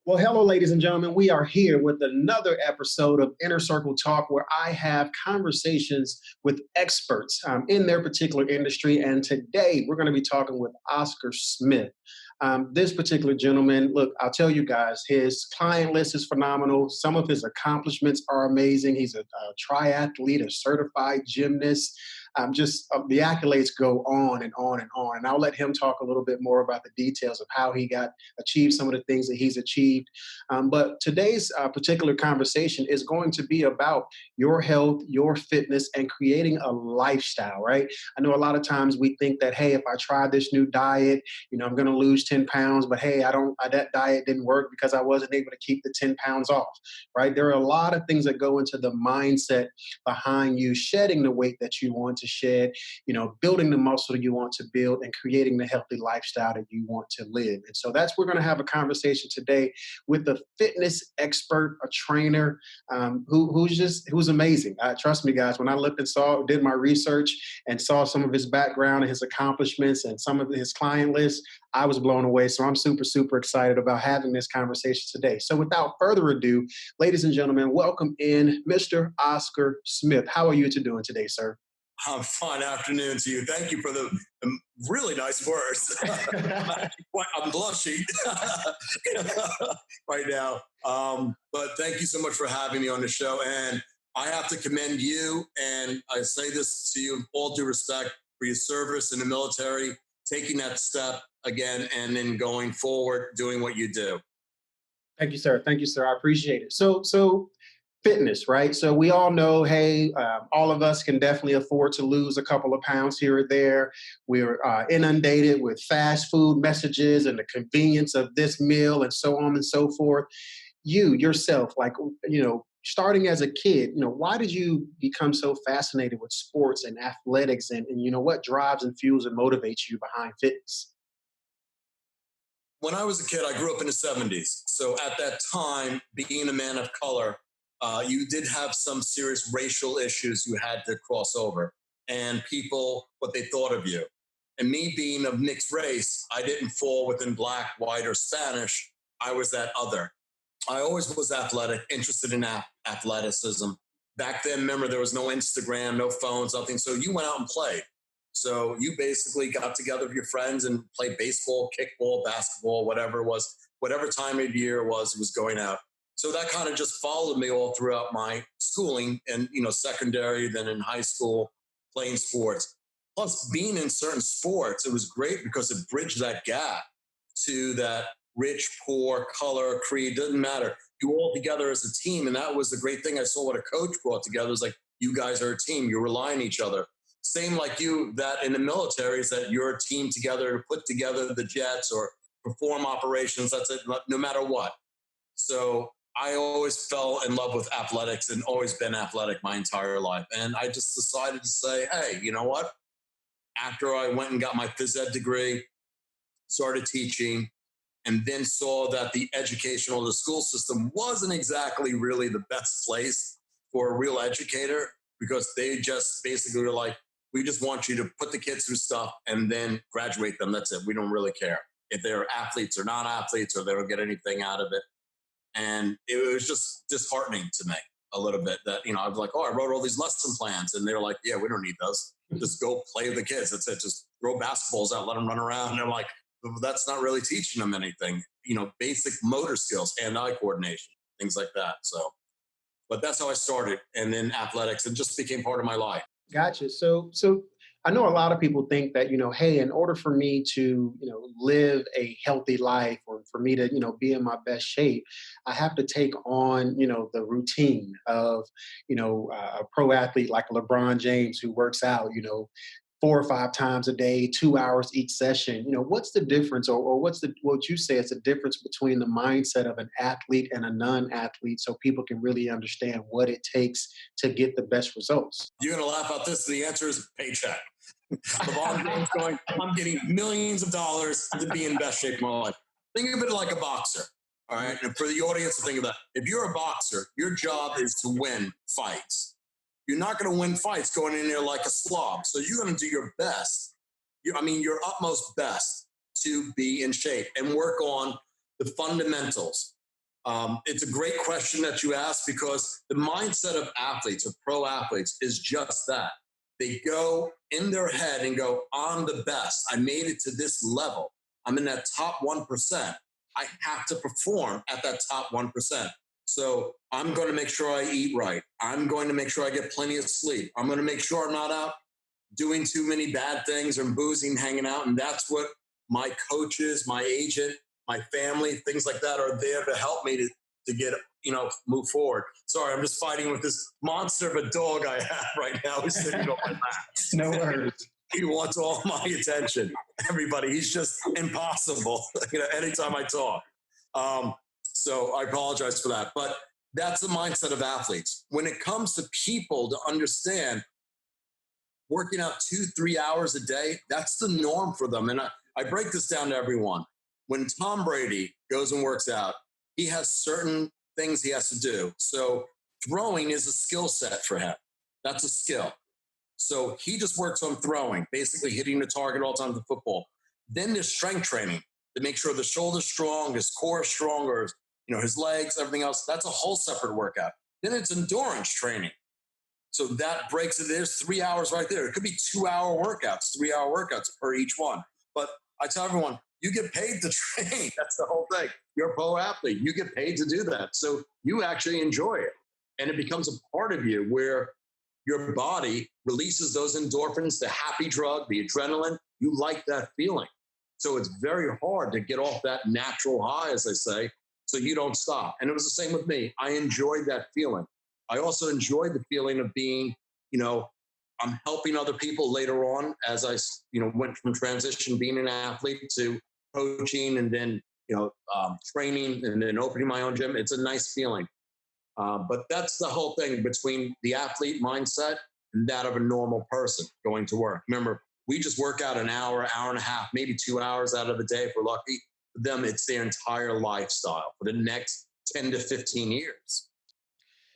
Well, hello, ladies and gentlemen. We are here with another episode of Inner Circle Talk, where I have conversations with experts in their particular industry. And today we're going to be talking with Oscar Smith. This particular gentleman, look, I'll tell you guys, his client list is phenomenal. Some of his accomplishments are amazing. He's a triathlete, a certified gymnast. The accolades go on and on and on. And I'll let him talk a little bit more about the details of how he got achieved some of the things that he's achieved. But today's particular conversation is going to be about your health, your fitness, and creating a lifestyle, right? I know a lot of times we think that, hey, if I try this new diet, I'm going to lose 10 pounds, but hey, that diet didn't work because I wasn't able to keep the 10 pounds off, right? There are a lot of things that go into the mindset behind you shedding the weight that you want to shed, building the muscle you want to build and creating the healthy lifestyle that you want to live. And so we're going to have a conversation today with a fitness expert, a trainer, who's amazing. Trust me, guys, when I looked and did my research and saw some of his background and his accomplishments and some of his client lists, I was blown away. So I'm super, super excited about having this conversation today. So without further ado, ladies and gentlemen, welcome in Mr. Oscar Smith. How are you doing today, sir? Fine afternoon to you. Thank you for the really nice words. I'm blushing right now. But thank you so much for having me on the show. And I have to commend you, and I say this to you with all due respect, for your service in the military, taking that step again, and then going forward, doing what you do. Thank you, sir. Thank you, sir. I appreciate it. So fitness, right? So we all know, hey, all of us can definitely afford to lose a couple of pounds here or there. We're inundated with fast food messages and the convenience of this meal and so on and so forth. You yourself, starting as a kid, why did you become so fascinated with sports and athletics, and what drives and fuels and motivates you behind fitness? When I was a kid, I grew up in the 70s. So at that time, being a man of color, you did have some serious racial issues you had to cross over, and people, what they thought of you. And me being of mixed race, I didn't fall within black, white, or Spanish. I was that other. I always was athletic, interested in athleticism. Back then, remember, there was no Instagram, no phones, nothing. So you went out and played. So you basically got together with your friends and played baseball, kickball, basketball, whatever it was, whatever time of year it was going out. So that kind of just followed me all throughout my schooling and, secondary, then in high school, playing sports. Plus, being in certain sports, it was great because it bridged that gap to that rich, poor, color, creed, doesn't matter. You all together as a team. And that was the great thing I saw what a coach brought together. It was like, you guys are a team. You rely on each other. Same like you, that in the military is that you're a team together to put together the jets or perform operations. That's it, no matter what. So I always fell in love with athletics and always been athletic my entire life. And I just decided to say, hey, you know what? After I went and got my phys ed degree, started teaching, and then saw that the school system wasn't exactly really the best place for a real educator, because they just basically were like, we just want you to put the kids through stuff and then graduate them. That's it. We don't really care if they're athletes or not athletes, or they don't get anything out of it. And it was just disheartening to me a little bit that, I was like, oh, I wrote all these lesson plans. And they're like, yeah, we don't need those. Just go play with the kids. That's it. Just throw basketballs out, let them run around. And I'm like, well, that's not really teaching them anything, basic motor skills, hand-eye coordination, things like that. So, but that's how I started. And then athletics, it just became part of my life. Gotcha. So I know a lot of people think that, hey, in order for me to, live a healthy life, or for me to, be in my best shape, I have to take on, the routine of, a pro athlete like LeBron James, who works out, 4 or 5 times a day, 2 hours each session. What's the difference, or what you say is the difference between the mindset of an athlete and a non-athlete, so people can really understand what it takes to get the best results? You're going to laugh at this. The answer is paycheck. LeBron James going, I'm getting millions of dollars to be in best shape of my life. Think of it like a boxer. All right. And for the audience to think of that, if you're a boxer, your job is to win fights. You're not going to win fights going in there like a slob. So you're going to do your best. Your utmost best to be in shape and work on the fundamentals. It's a great question that you ask because the mindset of athletes, of pro athletes, is just that. They go in their head and go, I'm the best. I made it to this level. I'm in that top 1%. I have to perform at that top 1%. So I'm going to make sure I eat right. I'm going to make sure I get plenty of sleep. I'm going to make sure I'm not out doing too many bad things or boozing, hanging out. And that's what my coaches, my agent, my family, things like that are there to help me to get, move forward. Sorry, I'm just fighting with this monster of a dog I have right now who's sitting on my lap. No worries. He wants all my attention. Everybody, he's just impossible, anytime I talk. So I apologize for that. But that's the mindset of athletes. When it comes to people to understand working out 2-3 hours a day, that's the norm for them. And I break this down to everyone. When Tom Brady goes and works out, he has certain things he has to do. So throwing is a skill set for him. That's a skill. So he just works on throwing, basically hitting the target all the time with the football. Then there's strength training to make sure the shoulder's strong, his core is stronger, his legs, everything else. That's a whole separate workout. Then it's endurance training. So that breaks it. There's 3 hours right there. It could be 2-hour workouts, 3-hour workouts per each one. But I tell everyone, you get paid to train. That's the whole thing. You're a pro athlete. You get paid to do that. So you actually enjoy it. And it becomes a part of you where your body releases those endorphins, the happy drug, the adrenaline. You like that feeling. So it's very hard to get off that natural high, as they say, so you don't stop. And it was the same with me. I enjoyed that feeling. I also enjoyed the feeling of being, I'm helping other people later on as I, went from transition, being an athlete to coaching and then, training and then opening my own gym. It's a nice feeling. But that's the whole thing between the athlete mindset and that of a normal person going to work. Remember, we just work out an hour, hour and a half, maybe 2 hours out of the day if we're lucky. For them, it's their entire lifestyle for the next 10 to 15 years.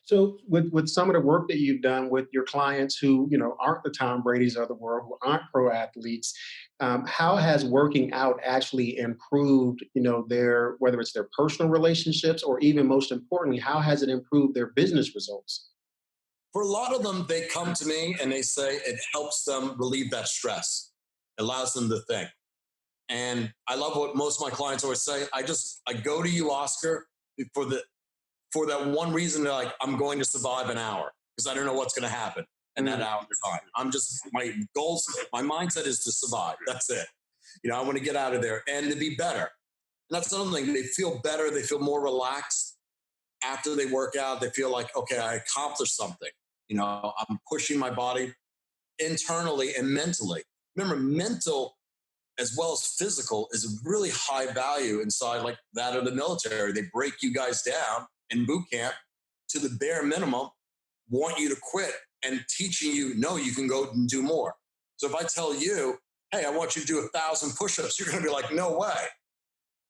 So with some of the work that you've done with your clients who, aren't the Tom Brady's of the world, who aren't pro athletes, how has working out actually improved, whether it's their personal relationships or even most importantly, how has it improved their business results? For a lot of them, they come to me and they say it helps them relieve that stress, it allows them to think. And I love what most of my clients always say. I go to you, Oscar, for that one reason, they're like, I'm going to survive an hour because I don't know what's going to happen in that hour time. My goals, my mindset is to survive. That's it. I want to get out of there and to be better. And that's another thing. They feel better. They feel more relaxed after they work out. They feel like, okay, I accomplished something. I'm pushing my body internally and mentally. Remember, mental as well as physical is a really high value inside like that of the military. They break you guys down in boot camp to the bare minimum, want you to quit and teaching you, no, you can go and do more. So if I tell you, hey, I want you to do 1,000 push-ups, you're going to be like, no way.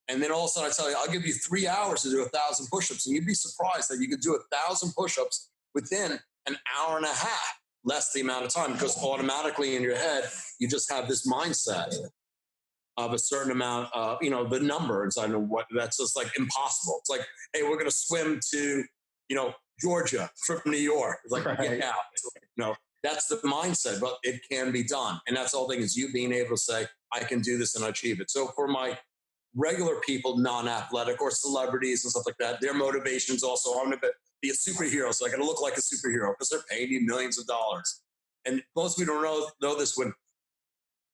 And then all of a sudden I tell you, I'll give you 3 hours to do 1,000 push-ups. And you'd be surprised that you could do 1,000 push-ups within an hour and a half, less the amount of time, because automatically in your head, you just have this mindset of a certain amount of, the number inside of what that's just like impossible. It's like, hey, we're going to swim to, Georgia from New York. It's like, Right. Yeah, that's the mindset, but it can be done. And that's the whole thing is you being able to say, I can do this and achieve it. So for my regular people, non-athletic or celebrities and stuff like that, their motivations also, I'm going to be a superhero. So I got to look like a superhero because they're paying you millions of dollars. And most people don't know this. When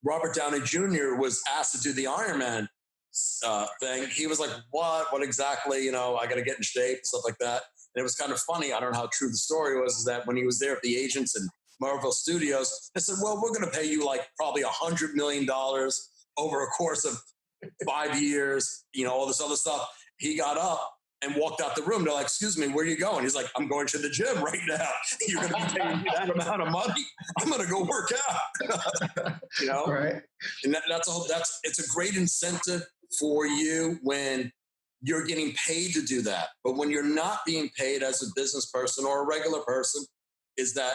Robert Downey Jr. was asked to do the Iron Man thing, he was like, what exactly, I got to get in shape and stuff like that. And it was kind of funny. I don't know how true the story was, is that when he was there at the agents and Marvel Studios, they said, well, we're going to pay you like probably $100 million over a course of 5 years, all this other stuff. He got up and walked out the room. They're like, excuse me, where are you going? He's like, I'm going to the gym right now. You're going to be paying me that amount of money. I'm going to go work out, Right. And it's a great incentive for you when you're getting paid to do that. But when you're not being paid as a business person or a regular person, is that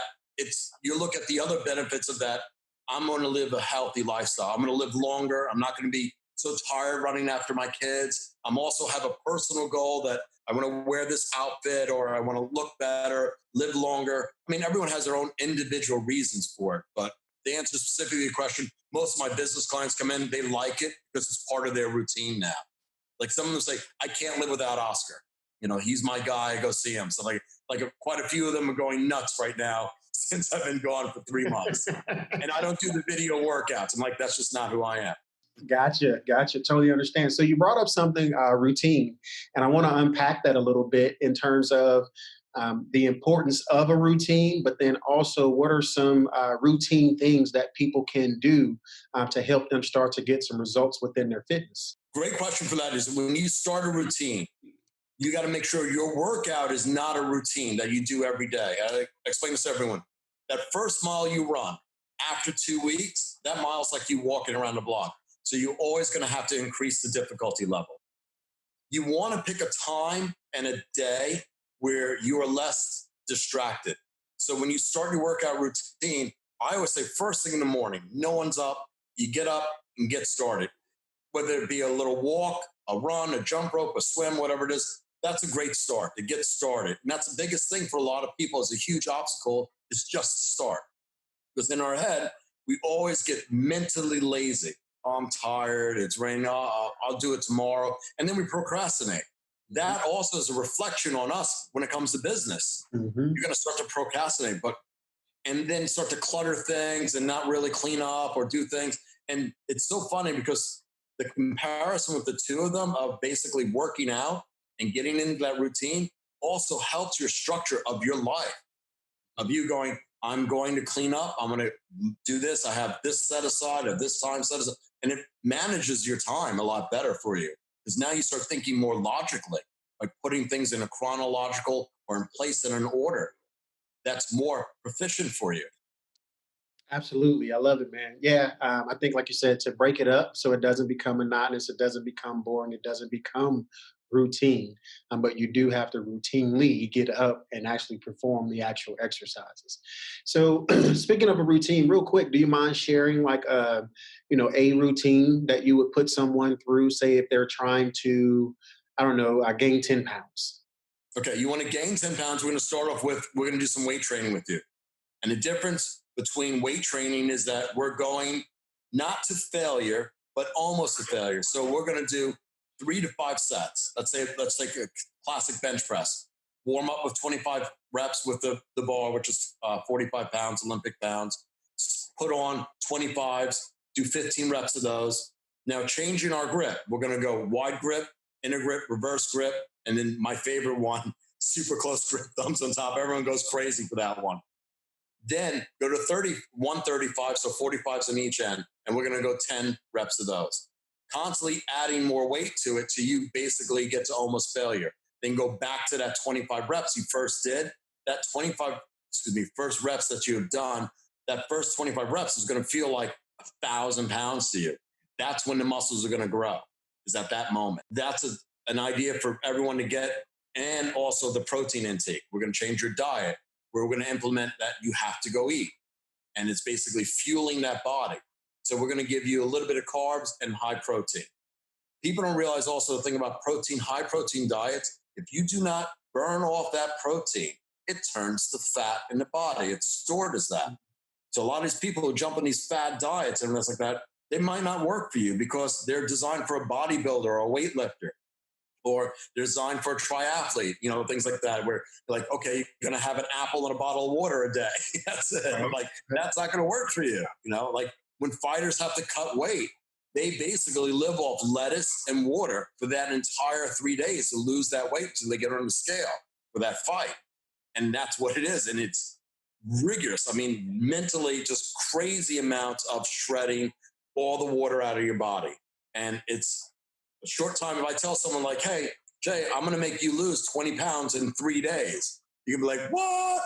you look at the other benefits of that. I'm going to live a healthy lifestyle. I'm going to live longer. I'm not going to be so tired running after my kids. I'm also have a personal goal that I want to wear this outfit or I want to look better, live longer. I mean, everyone has their own individual reasons for it. But to answer specifically your question, most of my business clients come in, they like it because it's part of their routine now. Like some of them say, I can't live without Oscar. You know, he's my guy. I go see him. So like quite a few of them are going nuts right now since I've been gone for 3 months. And I don't do the video workouts. I'm like, that's just not who I am. Gotcha, gotcha. Totally understand. So you brought up something routine, and I want to unpack that a little bit in terms of the importance of a routine, but then also what are some routine things that people can do to help them start to get some results within their fitness. Great question for that is when you start a routine, you got to make sure your workout is not a routine that you do every day. I explain this to everyone. That first mile you run after 2 weeks, that mile is like you walking around the block. So you're always going to have to increase the difficulty level. You want to pick a time and a day where you are less distracted. So when you start your workout routine, I always say first thing in the morning, no one's up, you get up and get started. Whether it be a little walk, a run, a jump rope, a swim, whatever it is, that's a great start to get started. And that's the biggest thing for a lot of people is a huge obstacle is just to start. Because in our head, we always get mentally lazy. Oh, I'm tired. It's raining. Oh, I'll do it tomorrow. And then we procrastinate. That also is a reflection on us when it comes to business. Mhm. You're going to start to procrastinate, and then start to clutter things and not really clean up or do things. And it's so funny because the comparison with the two of them of basically working out and getting into that routine also helps your structure of your life, of you going, I'm going to clean up. I'm going to do this. I have this set aside, I have this time set aside. And it manages your time a lot better for you because now you start thinking more logically, like putting things in a chronological or in place in an order that's more proficient for you. Absolutely. I love it, man. Yeah. I think, like you said, to break it up so it doesn't become monotonous, it doesn't become boring, it doesn't become routine. But you do have to routinely get up and actually perform the actual exercises. So, speaking of a routine, real quick, do you mind sharing like a routine that you would put someone through, say if they're trying to, I don't know, gain 10 pounds? Okay, you want to gain 10 pounds. We're going to start off with, we're going to do some weight training with you. And the difference between weight training is that we're going not to failure, but almost to failure. So we're going to do 3 to 5 sets. Let's take a classic bench press. Warm up with 25 reps with the bar, which is 45 pounds, Olympic pounds. Put on 25s, do 15 reps of those. Now changing our grip. We're going to go wide grip, inner grip, reverse grip, and then my favorite one, super close grip, thumbs on top. Everyone goes crazy for that one. Then go to 135, so 45s on each end, and we're going to go 10 reps of those. Constantly adding more weight to it till you basically get to almost failure. Then go back to that 25 reps you first did. That first reps that you have done, that first 25 reps is going to feel like 1,000 pounds to you. That's when the muscles are going to grow, is at that moment. That's an idea for everyone to get, and also the protein intake. We're going to change your diet. We're going to implement that you have to go eat. And it's basically fueling that body. So we're going to give you a little bit of carbs and high protein. People don't realize also the thing about protein, high protein diets, if you do not burn off that protein, it turns to fat in the body. It's stored as that. So a lot of these people who jump on these fad diets and things like that, they might not work for you because they're designed for a bodybuilder or a weightlifter, or they're designed for a triathlete, things like that, where you're like, okay, you're going to have an apple and a bottle of water a day. That's it. Right. Like, that's not going to work for you. Like when fighters have to cut weight, they basically live off lettuce and water for that entire 3 days to lose that weight until they get on the scale for that fight. And that's what it is. And it's rigorous. I mean, mentally, just crazy amounts of shredding all the water out of your body. And it's a short time. If I tell someone like, hey, Jay, I'm going to make you lose 20 pounds in 3 days, you can be like, what?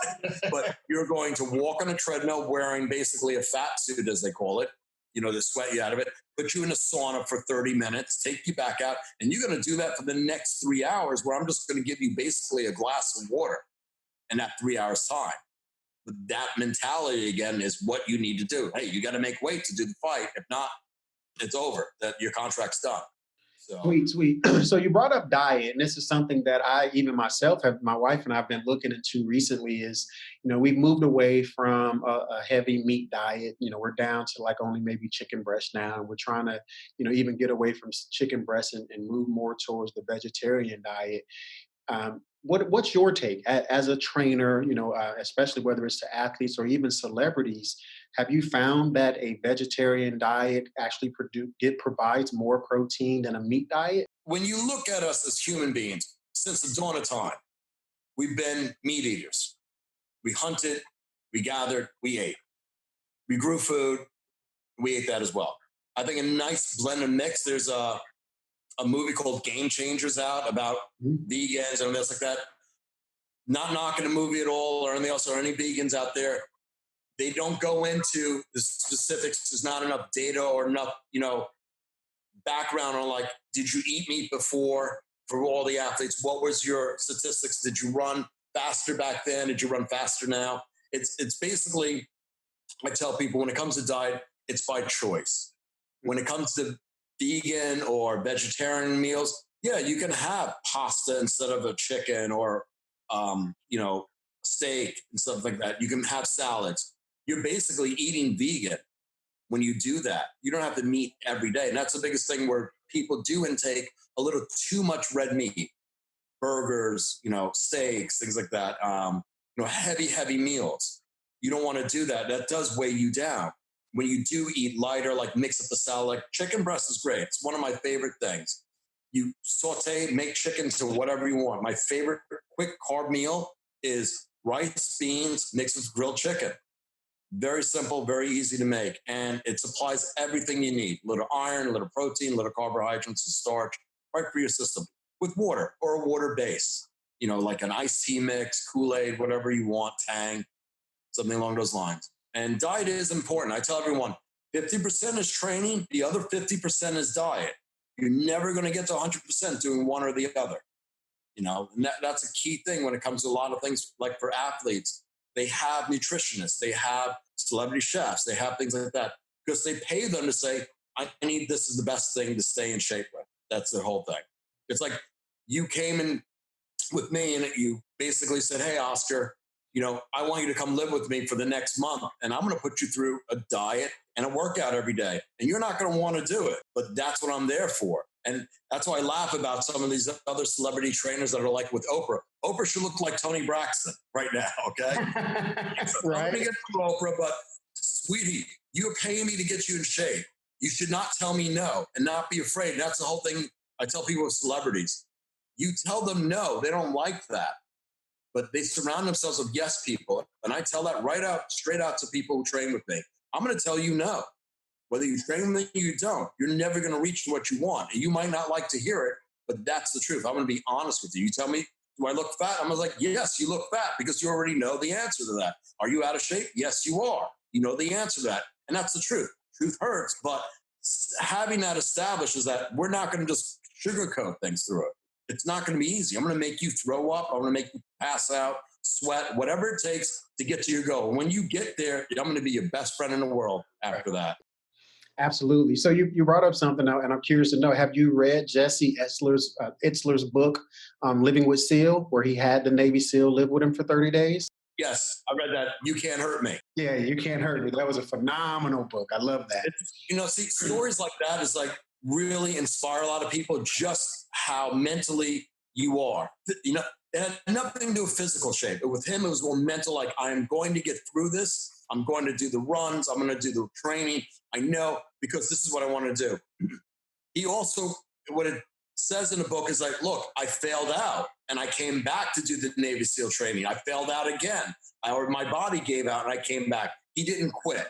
But you're going to walk on a treadmill wearing basically a fat suit, as they call it, to sweat you out of it, put you in a sauna for 30 minutes, take you back out. And you're going to do that for the next 3 hours, where I'm just going to give you basically a glass of water in that 3 hours time. But that mentality, again, is what you need to do. Hey, you got to make weight to do the fight. If not, it's over, that your contract's done. So Sweet, sweet. So you brought up diet, and this is something that I, even myself, have my wife and I've been looking into recently. Is we've moved away from a heavy meat diet. We're down to like only maybe chicken breast now, and we're trying to even get away from chicken breast and move more towards the vegetarian diet. What's your take as a trainer? Especially whether it's to athletes or even celebrities. Have you found that a vegetarian diet actually provides more protein than a meat diet? when you look at us as human beings, since the dawn of time, we've been meat eaters. We hunted, we gathered, we ate. We grew food, we ate that as well. I think a nice blend and mix. There's a movie called Game Changers out about Mhm. vegans and things like that. Not knocking the movie at all or anything else, or any vegans out there. They don't go into the specifics. There's not enough data or enough, background on like, did you eat meat before for all the athletes? What was your statistics? Did you run faster back then? Did you run faster now? It's basically, I tell people when it comes to diet, it's by choice. When it comes to vegan or vegetarian meals, yeah, you can have pasta instead of a chicken or, steak and stuff like that. You can have salads. You're basically eating vegan when you do that. You don't have to meat every day. And that's the biggest thing where people do intake a little too much red meat, burgers, steaks, things like that. Heavy meals. You don't want to do that. That does weigh you down. When you do eat lighter, like mix up the salad, like chicken breast is great. It's one of my favorite things. You saute, make chicken to whatever you want. My favorite quick carb meal is rice, beans, mixed with grilled chicken. Very simple, very easy to make. And it supplies everything you need. A little iron, a little protein, a little carbohydrates and starch, right for your system. With water or a water base, like an iced tea mix, Kool-Aid, whatever you want, Tang, something along those lines. And diet is important. I tell everyone, 50% is training, the other 50% is diet. You're never going to get to 100% doing one or the other. And that's a key thing when it comes to a lot of things. Like for athletes, they have nutritionists, they have celebrity chefs, they have things like that because they pay them to say, I need this is the best thing to stay in shape with. That's the whole thing. It's like you came in with me and you basically said, hey, Oscar, I want you to come live with me for the next month. And I'm going to put you through a diet and a workout every day. And you're not going to want to do it, but that's what I'm there for. And that's why I laugh about some of these other celebrity trainers that are like with Oprah. Oprah should look like Tony Braxton right now, okay? So I'm going to Right. get to Oprah, but sweetie, you're paying me to get you in shape. You should not tell me no and not be afraid. And that's the whole thing I tell people with celebrities. You tell them no, they don't like that. But they surround themselves with yes people. And I tell that right out, straight out to people who train with me. I'm going to tell you no. Whether you train with me or you don't, you're never going to reach what you want. And you might not like to hear it, but that's the truth. I'm going to be honest with you. You tell me, do I look fat? I'm like, yes, you look fat because you already know the answer to that. Are you out of shape? Yes, you are. You know the answer to that. And that's the truth. Truth hurts, but having that established is that we're not going to just sugarcoat things through it. It's not going to be easy. I'm going to make you throw up. I'm going to make you pass out, sweat, whatever it takes to get to your goal. And when you get there, I'm going to be your best friend in the world after that. Absolutely. So you brought up something now, and I'm curious to know: have you read Jesse Itzler's book, "Living with SEAL," where he had the Navy SEAL live with him for 30 days? Yes, I read that. You Can't Hurt Me. Yeah, you can't hurt me. That was a phenomenal book. I love that. See, stories like that is like really inspire a lot of people just how mentally you are. It had nothing to do with physical shape. But with him, it was more mental, like, I'm going to get through this. I'm going to do the runs. I'm going to do the training. I know because this is what I want to do. He also, what it says in the book is like, look, I failed out and I came back to do the Navy SEAL training. I failed out again. Or my body gave out and I came back. He didn't quit.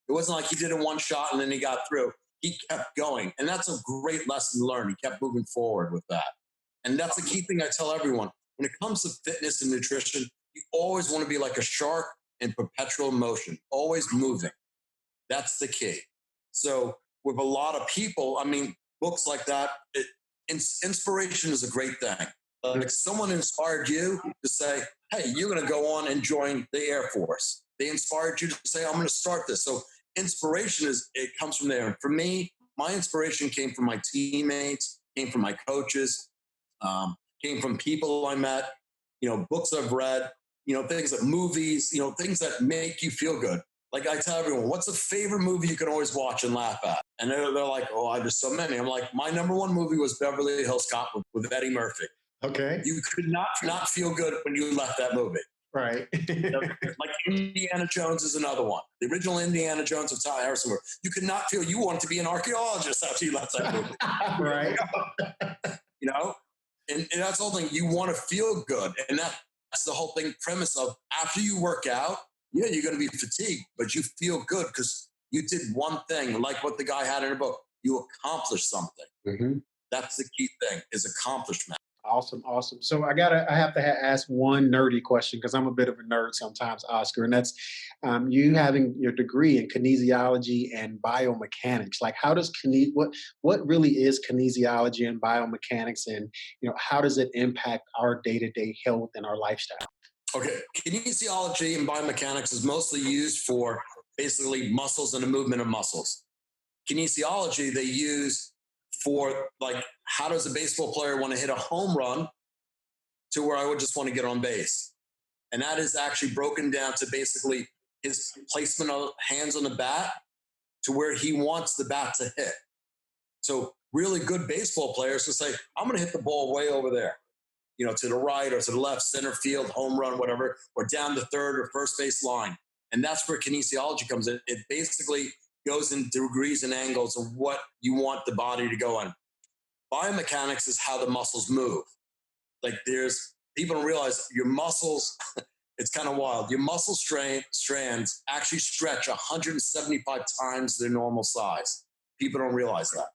It wasn't like he did it one shot and then he got through. He kept going. And that's a great lesson to learn. He kept moving forward with that. And that's the key thing I tell everyone. When it comes to fitness and nutrition, you always want to be like a shark in perpetual motion, always moving. That's the key. So with a lot of people, books like that, inspiration is a great thing. Like someone inspired you to say, hey, you're going to go on and join the Air Force. They inspired you to say, I'm going to start this. So inspiration it comes from there. And for me, my inspiration came from my teammates, came from my coaches, came from people I met, books I've read, things like movies, things that make you feel good. Like I tell everyone, what's a favorite movie you can always watch and laugh at? And they're like, oh, there's so many. I'm like, my number one movie was Beverly Hills Cop with Eddie Murphy. Okay. You could not feel good when you left that movie. Right. Like Indiana Jones is another one. The original Indiana Jones of Tom Harrison. You could not feel you wanted to be an archaeologist after you left that movie. Right. And that's the whole thing. You want to feel good. And that's the whole thing premise of after you work out, yeah, you're going to be fatigued, but you feel good because you did one thing, like what the guy had in the book. You accomplished something. Mm-hmm. That's the key thing is accomplishment. Awesome. So I have to ask one nerdy question because I'm a bit of a nerd sometimes, Oscar, and that's you having your degree in kinesiology and biomechanics. Like, how does what really is kinesiology and biomechanics, and how does it impact our day-to-day health and our lifestyle? Okay, kinesiology and biomechanics is mostly used for basically muscles and the movement of muscles. Kinesiology they use for like how does a baseball player want to hit a home run to where I would just want to get on base. And that is actually broken down to basically his placement of hands on the bat to where he wants the bat to hit. So really good baseball players will say, I'm going to hit the ball way over there, to the right or to the left, center field, home run, whatever, or down the third or first base line. And that's where kinesiology comes in. It basically goes in degrees and angles of what you want the body to go on. Biomechanics is how the muscles move. Like people don't realize your muscles, it's kind of wild. Your muscle strands actually stretch 175 times their normal size. People don't realize that.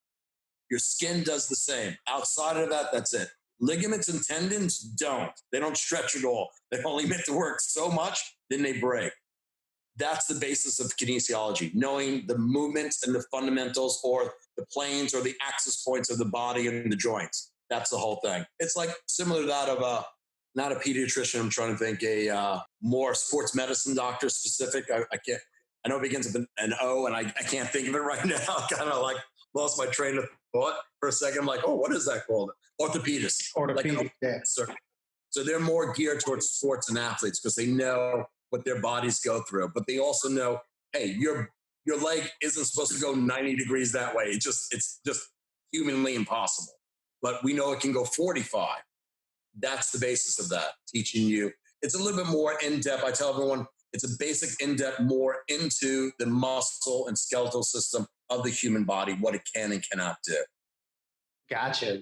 Your skin does the same. Outside of that, that's it. Ligaments and tendons don't. They don't stretch at all. They're only meant to work so much, then they break. That's the basis of kinesiology, knowing the movements and the fundamentals or the planes or the axis points of the body and the joints. That's the whole thing. It's like similar to that of not a pediatrician, I'm trying to think, a more sports medicine doctor specific. I can't, I know it begins with an O and I can't think of it right now. I kind of like lost my train of thought for a second. I'm like, oh, what is that called? Orthopedist. Orthopedic, yeah. So they're more geared towards sports and athletes because they know what their bodies go through, but they also know, hey, your leg isn't supposed to go 90 degrees that way. It's just humanly impossible. But we know it can go 45. That's the basis of that, teaching you. It's a little bit more in-depth. I tell everyone it's a basic in-depth more into the muscle and skeletal system of the human body, what it can and cannot do. Gotcha.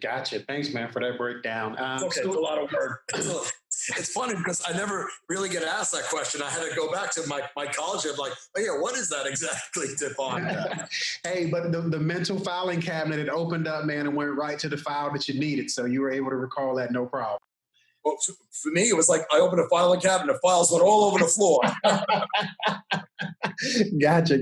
Thanks, man, for that breakdown. Okay, it's a lot of work. It's funny because I never really get asked that question. I had to go back to my college. I'm like, oh yeah, what is that exactly, define that? Hey, but the mental filing cabinet, it opened up, man, and went right to the file that you needed. So you were able to recall that, no problem. Well, for me, it was like I opened a filing cabinet, the files went all over the floor. Gotcha.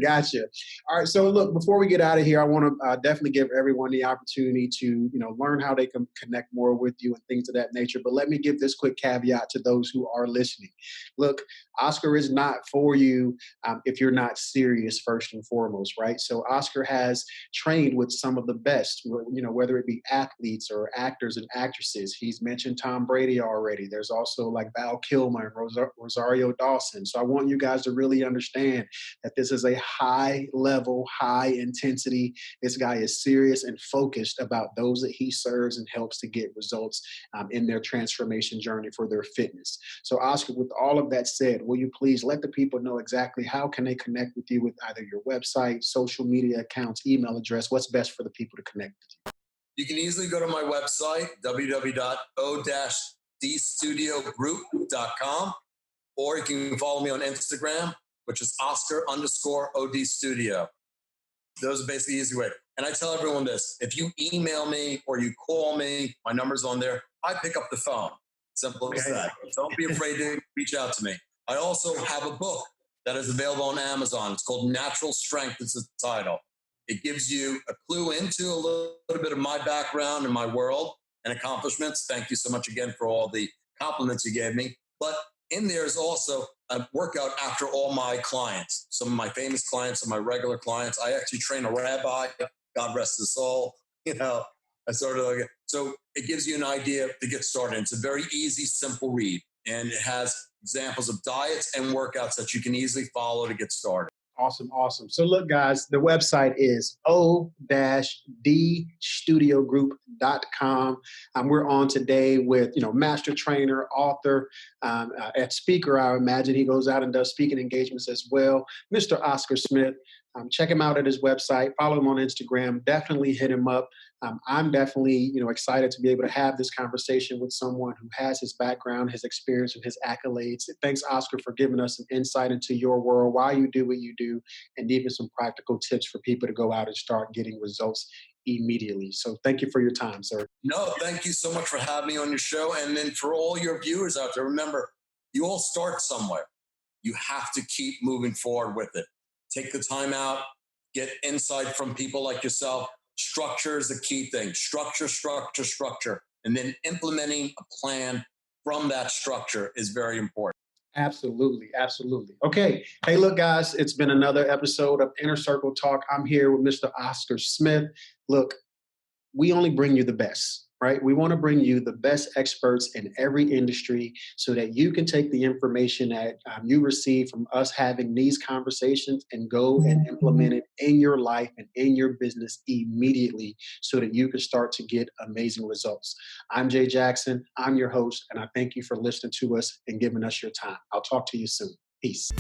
All right. So look, before we get out of here, I want to definitely give everyone the opportunity to, learn how they can connect more with you and things of that nature. But let me give this quick caveat to those who are listening. Look, Oscar is not for you if you're not serious first and foremost, right? So Oscar has trained with some of the best, whether it be athletes or actors and actresses. He's mentioned Tom Brady already. There's also like Val Kilmer and Rosario Dawson. So I want you guys to really understand that this is a high level, high intensity. This guy is serious and focused about those that he serves and helps to get results in their transformation journey for their fitness. So Oscar, with all of that said, will you please let the people know exactly how can they connect with you with either your website, social media accounts, email address? What's best for the people to connect with you? You can easily go to my website, www.o-dstudiogroup.com, or you can follow me on Instagram, which is Oscar_OD Studio. Those are basically the easy way. And I tell everyone this, if you email me or you call me, my number's on there, I pick up the phone. Simple as that. Don't be afraid to reach out to me. I also have a book that is available on Amazon. It's called Natural Strength, is the title. It gives you a clue into a little bit of my background and my world and accomplishments. Thank you so much again for all the compliments you gave me. But in there is also a workout after all my clients, some of my famous clients, some of my regular clients. I actually train a rabbi God rest his soul. You know, I started like, so it gives you an idea to get started. It's a very easy, simple read, and it has examples of diets and workouts that you can easily follow to get started. Awesome, awesome. So look, guys, the website is o-dstudiogroup.com. We're on today with, master trainer, author, at speaker. I imagine he goes out and does speaking engagements as well, Mr. Oscar Smith. Check him out at his website. Follow him on Instagram. Definitely hit him up. I'm definitely, excited to be able to have this conversation with someone who has his background, his experience, and his accolades. Thanks, Oscar, for giving us some insight into your world, why you do what you do, and even some practical tips for people to go out and start getting results immediately. So thank you for your time, sir. No, thank you so much for having me on your show. And then for all your viewers out there, remember, you all start somewhere. You have to keep moving forward with it. Take the time out, get insight from people like yourself. Structure is the key thing. Structure, structure, structure. And then implementing a plan from that structure is very important. Absolutely, absolutely. Okay. Hey, look, guys, it's been another episode of Inner Circle Talk. I'm here with Mr. Oscar Smith. Look, we only bring you the best, right? We want to bring you the best experts in every industry so that you can take the information that you receive from us having these conversations and go and implement it in your life and in your business immediately so that you can start to get amazing results. I'm Jay Jackson. I'm your host, and I thank you for listening to us and giving us your time. I'll talk to you soon. Peace.